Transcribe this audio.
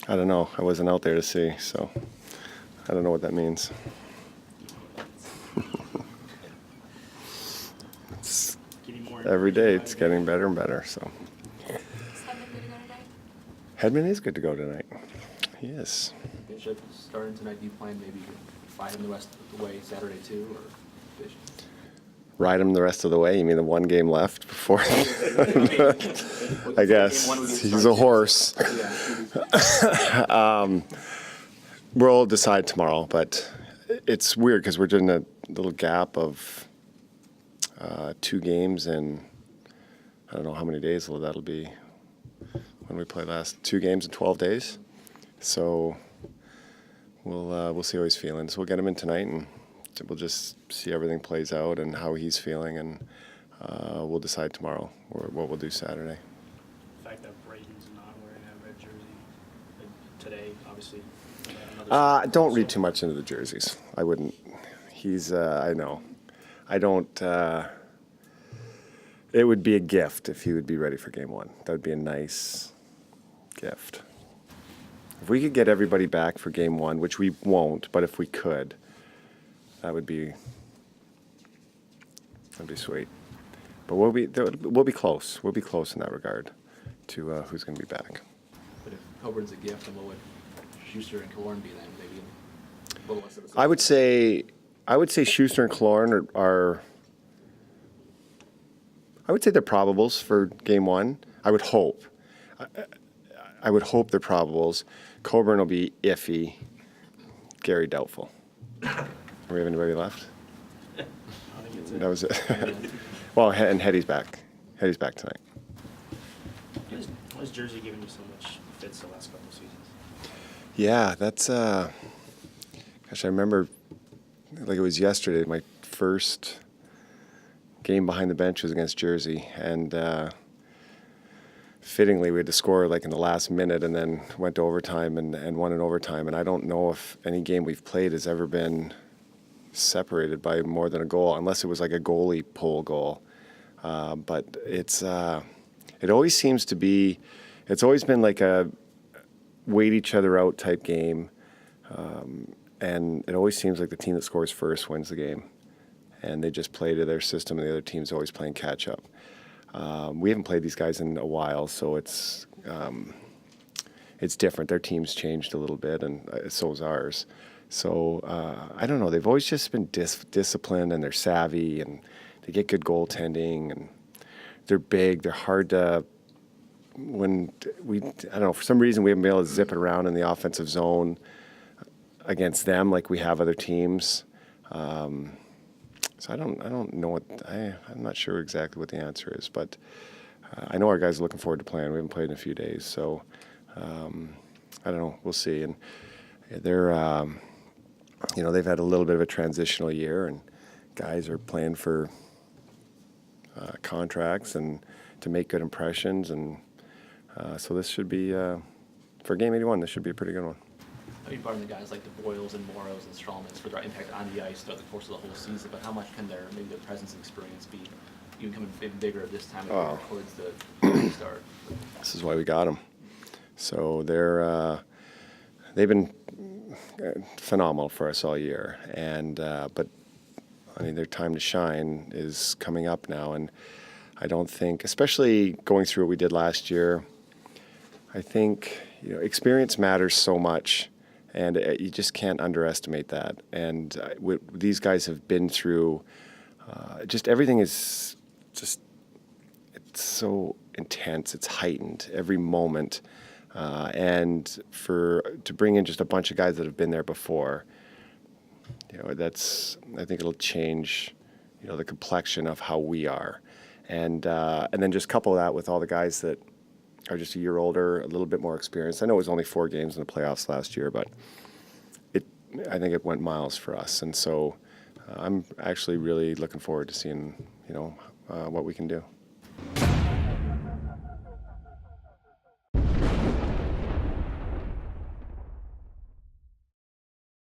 I don't know. I wasn't out there to see, so I don't know what that means. Every day it's getting better and better. So. Is Hedman good to go tonight? Hedman is good to go tonight. He is. Bishop starting tonight. Do you plan maybe ride him the rest of the way Saturday too, or Bishop? Ride him the rest of the way? You mean the one game left before? I guess he's a horse. We'll decide tomorrow, but it's weird because we're doing a little gap of 2 games in I don't know how many days that'll be when we play last. 2 games in 12 days. So we'll see how he's feeling. So we'll get him in tonight and we'll just see everything plays out and how he's feeling, and we'll decide tomorrow what we'll do Saturday. The fact that Braden's not wearing a red jersey today, obviously. Don't read too much into the jerseys. I wouldn't. He's, I know. I don't, it would be a gift if he would be ready for game 1. That would be a nice gift. If we could get everybody back for game 1, which we won't, but if we could, that'd be sweet. But we'll be close. We'll be close in that regard to who's going to be back. But if Coburn's a gift, then what would Schuster and Killorn be then? Maybe a little less of a... I would say Schuster and Killorn are I would say they're probables for game 1. I would hope. I would hope they're probables. Coburn will be iffy. Gary doubtful. Do we have anybody left? I think it's it. That was it. Well, and Hetty's back. Hetty's back tonight. Why has Jersey given you so much fits the last couple of seasons? Yeah, that's gosh, I remember like it was yesterday. My first game behind the bench was against Jersey, and fittingly we had to score like in the last minute, and then went to overtime and won in overtime. And I don't know if any game we've played has ever been separated by more than a goal, unless it was like a goalie pull goal. But it always seems to be. It's always been like a wait each other out type game. And it always seems like the team that scores first wins the game. And they just play to their system, and the other team's always playing catch-up. We haven't played these guys in a while, so it's different. Their team's changed a little bit, and so is ours. So I don't know. They've always just been disciplined, and they're savvy, and they get good goaltending, and they're big. They're hard to... I don't know, for some reason we haven't been able to zip it around in the offensive zone against them like we have other teams. So I don't know I'm not sure exactly what the answer is, but I know our guys are looking forward to playing. We haven't played in a few days, so I don't know. We'll see. And they're, they've had a little bit of a transitional year, and guys are playing for contracts and to make good impressions, and so this should be for Game 81. This should be a pretty good one. You brought in the guys like the Boyles and Moros and Strawmans for their impact on the ice throughout the course of the whole season, but how much can their presence and experience be even becoming bigger this time of year towards the start? This is why we got them. So they've been phenomenal for us all year, and but I mean their time to shine is coming up now, and I don't think, especially going through what we did last year, I think experience matters so much. And you just can't underestimate that. And these guys have been through, just everything is just, it's so intense. It's heightened every moment. And to bring in just a bunch of guys that have been there before, I think it'll change, the complexion of how we are. And then just couple that with all the guys that are just a year older, a little bit more experienced. I know it was only 4 games in the playoffs last year, but I think it went miles for us. And so I'm actually really looking forward to seeing, what we can do.